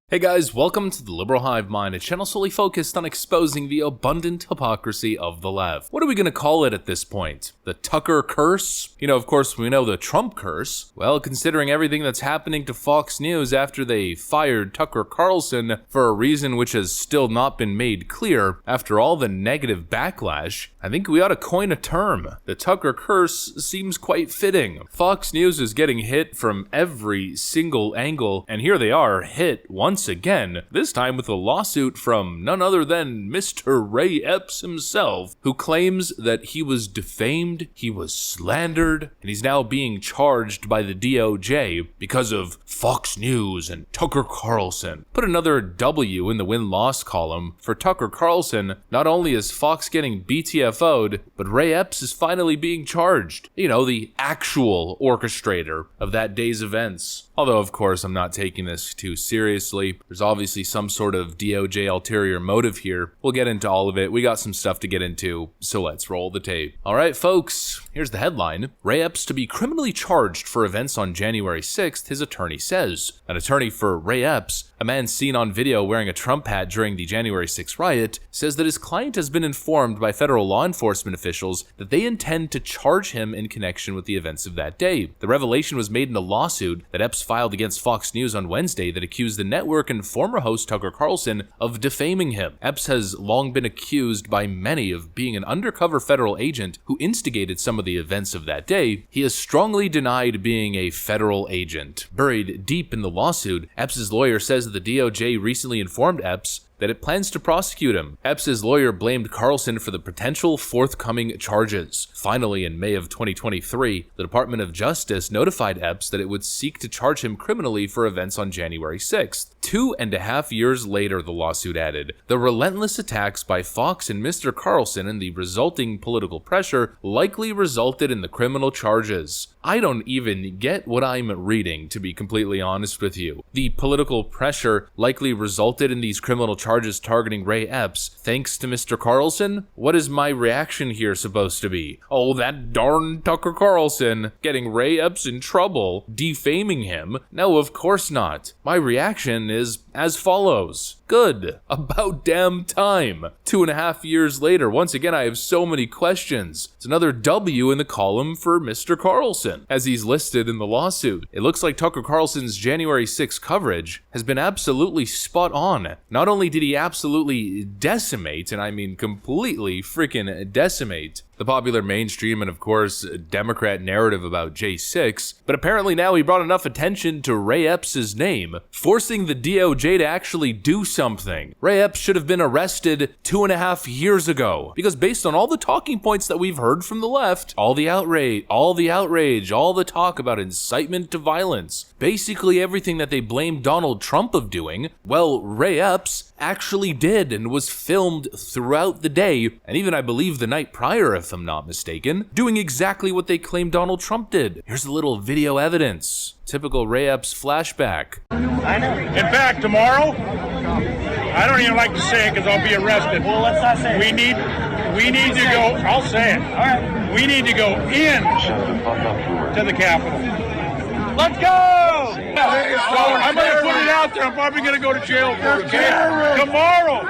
Hey guys, welcome to the Liberal Hive Mind, a channel solely focused on exposing the abundant hypocrisy of the left. What are we going to call it at this point? The Tucker curse? You know, of course, we know the Trump curse. Well, considering everything that's happening to Fox News after they fired Tucker Carlson for a reason which has still not been made clear, after all the negative backlash, I think we ought to coin a term. The Tucker curse seems quite fitting. Fox News is getting hit from every single angle, and here they are, hit once again, this time with a lawsuit from none other than Mr. Ray Epps himself, who claims that he was defamed, he was slandered, and he's now being charged by the DOJ because of Fox News and Tucker Carlson. Put another W in the win-loss column for Tucker Carlson. Not only is Fox getting BTFO'd, but Ray Epps is finally being charged. You know, the actual orchestrator of that day's events. Although, of course, I'm not taking this too seriously. There's obviously some sort of DOJ ulterior motive here. We'll get into all of it. We got some stuff to get into, so let's roll the tape. All right, folks, here's the headline. Ray Epps to be criminally charged for events on January 6th, his attorney says. An attorney for Ray Epps, a man seen on video wearing a Trump hat during the January 6th riot, says that his client has been informed by federal law enforcement officials that they intend to charge him in connection with the events of that day. The revelation was made in a lawsuit that Epps filed against Fox News on Wednesday that accused the network and former host Tucker Carlson of defaming him. Epps has long been accused by many of being an undercover federal agent who instigated some of the events of that day. He has strongly denied being a federal agent. Buried deep in the lawsuit, Epps' lawyer says that the DOJ recently informed Epps that it plans to prosecute him. Epps' lawyer blamed Carlson for the potential forthcoming charges. Finally, in May of 2023, the Department of Justice notified Epps that it would seek to charge him criminally for events on January 6th. 2.5 years later, the lawsuit added, the relentless attacks by Fox and Mr. Carlson and the resulting political pressure likely resulted in the criminal charges. I don't even get what I'm reading, to be completely honest with you. The political pressure likely resulted in these criminal charges targeting Ray Epps, thanks to Mr. Carlson? What is my reaction here supposed to be? Oh, that darn Tucker Carlson getting Ray Epps in trouble, defaming him? No, of course not. My reaction is as follows. Good. About damn time. 2.5 years later, once again, I have so many questions. It's another W in the column for Mr. Carlson, as he's listed in the lawsuit. It looks like Tucker Carlson's January 6th coverage has been absolutely spot on. Not only did he absolutely decimate, and I mean completely freaking decimate, the popular mainstream and, of course, Democrat narrative about J6, but apparently now he brought enough attention to Ray Epps' name, forcing the DOJ to actually do something. Ray Epps should have been arrested 2.5 years ago, because based on all the talking points that we've heard from the left, all the outrage, all the talk about incitement to violence, basically everything that they blamed Donald Trump of doing, well, Ray Epps actually did and was filmed throughout the day, and even I believe the night prior, if I'm not mistaken, doing exactly what they claimed Donald Trump did. Here's a little video evidence. Typical Ray Epps flashback. I know. In fact, tomorrow, I don't even like to say it because I'll be arrested. Well, let's not say it. We need to go, I'll say it. All right. We need to go in to the Capitol. Let's go! So I'm going to put it out there. I'm probably going to go to jail for it, okay? Tomorrow,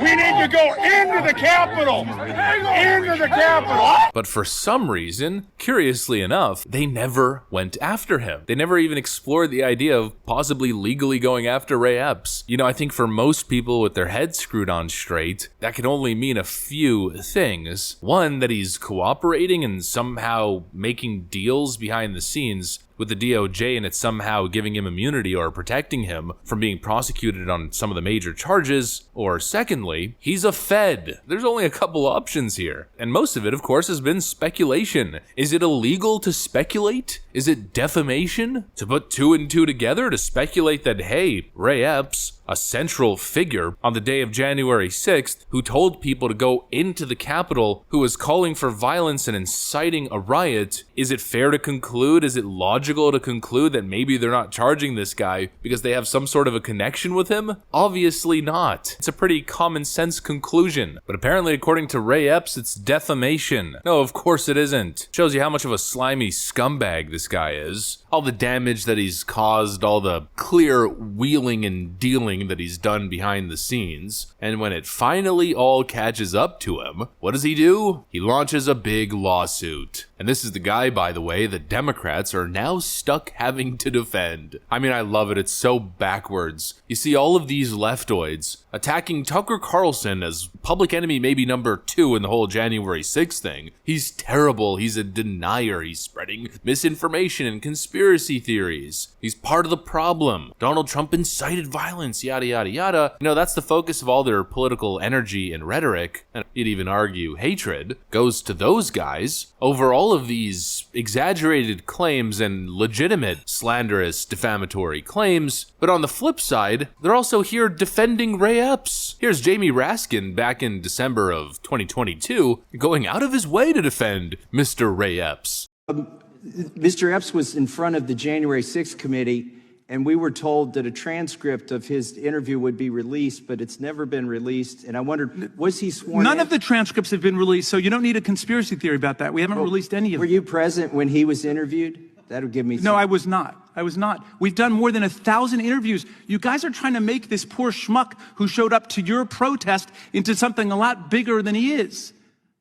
we need to go into the Capitol. Into the Capitol. But for some reason, curiously enough, they never went after him. They never even explored the idea of possibly legally going after Ray Epps. You know, I think for most people with their heads screwed on straight, that can only mean a few things. One, that he's cooperating and somehow making deals behind the scenes with the DOJ, and it's somehow giving him immunity or protecting him from being prosecuted on some of the major charges. Or secondly, he's a Fed. There's only a couple options here. And most of it, of course, has been speculation. Is it illegal to speculate? Is it defamation? To put two and two together to speculate that, hey, Ray Epps, a central figure on the day of January 6th, who told people to go into the Capitol, who was calling for violence and inciting a riot, is it fair to conclude, is it logical to conclude that maybe they're not charging this guy because they have some sort of a connection with him? Obviously not. It's a pretty common sense conclusion. But apparently, according to Ray Epps, it's defamation. No, of course it isn't. Shows you how much of a slimy scumbag this guy is. All the damage that he's caused, all the clear wheeling and dealing meddling that he's done behind the scenes, and when it finally all catches up to him, what does he do? He launches a big lawsuit. And this is the guy, by the way, the Democrats are now stuck having to defend. I mean, I love it. It's so backwards. You see all of these leftoids attacking Tucker Carlson as public enemy maybe number 2 in the whole January 6th thing. He's terrible. He's a denier. He's spreading misinformation and conspiracy theories. He's part of the problem. Donald Trump incited violence, yada, yada, yada. You know, that's the focus of all their political energy and rhetoric, and you'd even argue hatred, goes to those guys over all of these exaggerated claims and legitimate slanderous defamatory claims. But on the flip side, they're also here defending Ray Epps. Here's Jamie Raskin back in December of 2022 going out of his way to defend Mr. Ray Epps. Mr. Epps was in front of the January 6th committee, and we were told that a transcript of his interview would be released, but it's never been released. And I wondered, was he sworn None in? of the transcripts have been released, so you don't need a conspiracy theory about that. We haven't released any of Were them. you present when he was interviewed? That would give me No, I was not. I was not. We've done more than 1,000 interviews. You guys are trying to make this poor schmuck who showed up to your protest into something a lot bigger than he is.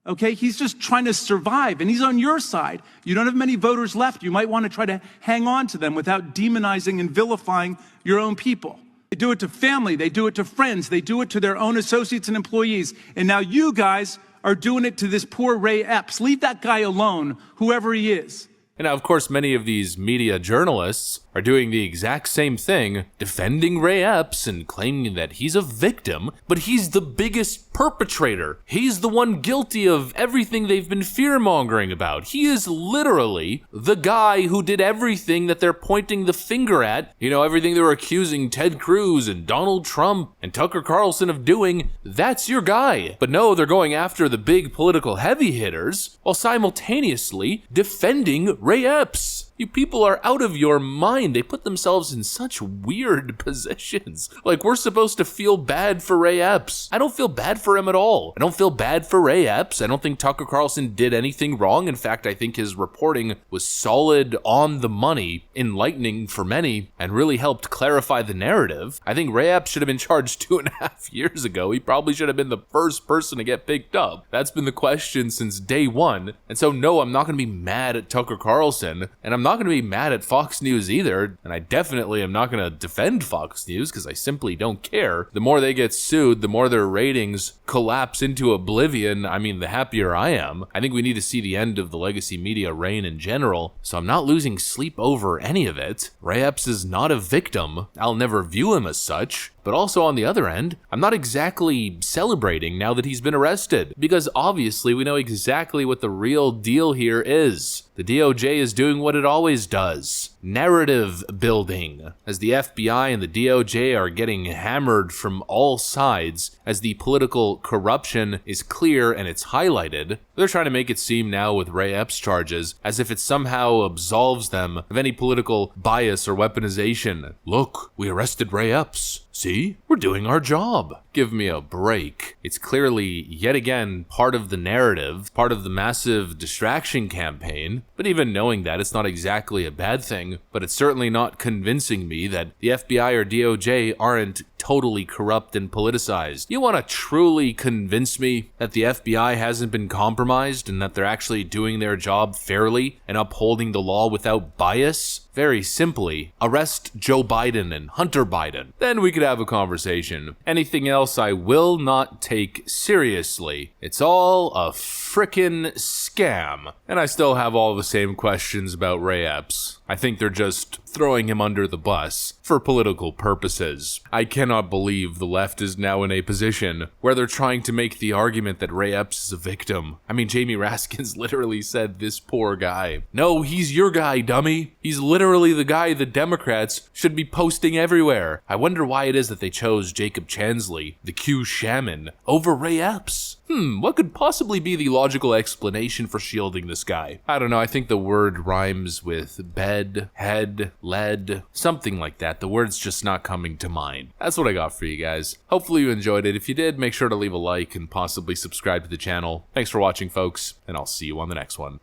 Okay, he's just trying to survive, and he's on your side. You don't have many voters left. You might want to try to hang on to them without demonizing and vilifying your own people. They do it to family. They do it to friends. They do it to their own associates and employees. And now you guys are doing it to this poor Ray Epps. Leave that guy alone, whoever he is. And now, of course, many of these media journalists are doing the exact same thing, defending Ray Epps and claiming that he's a victim, but he's the biggest perpetrator. He's the one guilty of everything they've been fear-mongering about. He is literally the guy who did everything that they're pointing the finger at. You know, everything they were accusing Ted Cruz and Donald Trump and Tucker Carlson of doing, that's your guy. But no, they're going after the big political heavy hitters while simultaneously defending Ray Epps. You people are out of your mind. They put themselves in such weird positions. Like, we're supposed to feel bad for Ray Epps. I don't feel bad for him at all. I don't feel bad for Ray Epps. I don't think Tucker Carlson did anything wrong. In fact, I think his reporting was solid, on the money, enlightening for many, and really helped clarify the narrative. I think Ray Epps should have been charged 2.5 years ago. He probably should have been the first person to get picked up. That's been the question since day one. And so, no, I'm not going to be mad at Tucker Carlson, and I'm not going to be mad at Fox News either, and I definitely am not going to defend Fox News because I simply don't care. The more they get sued, the more their ratings collapse into oblivion. I mean, the happier I am. I think we need to see the end of the legacy media reign in general, so I'm not losing sleep over any of it. Ray Epps is not a victim. I'll never view him as such. But also on the other end, I'm not exactly celebrating now that he's been arrested, because obviously we know exactly what the real deal here is. The DOJ is doing what it always does. Narrative building. As the FBI and the DOJ are getting hammered from all sides, as the political corruption is clear and it's highlighted, they're trying to make it seem now with Ray Epps charges as if it somehow absolves them of any political bias or weaponization. Look, we arrested Ray Epps. See? We're doing our job. Give me a break. It's clearly, yet again, part of the narrative, part of the massive distraction campaign, but even knowing that, it's not exactly a bad thing, but it's certainly not convincing me that the FBI or DOJ aren't totally corrupt and politicized. You want to truly convince me that the FBI hasn't been compromised and that they're actually doing their job fairly and upholding the law without bias? Very simply, arrest Joe Biden and Hunter Biden. Then we could have a conversation. Anything else I will not take seriously. It's all a frickin' scam. And I still have all the same questions about Ray Epps. I think they're just throwing him under the bus for political purposes. I cannot believe the left is now in a position where they're trying to make the argument that Ray Epps is a victim. I mean, Jamie Raskin's literally said, this poor guy. No, he's your guy, dummy. He's literally the guy the Democrats should be posting everywhere. I wonder why it is that they chose Jacob Chansley, the Q shaman, over Ray Epps. What could possibly be the logical explanation for shielding this guy? I don't know, I think the word rhymes with bed, head, lead, something like that. The word's just not coming to mind. That's what I got for you guys. Hopefully you enjoyed it. If you did, make sure to leave a like and possibly subscribe to the channel. Thanks for watching, folks, and I'll see you on the next one.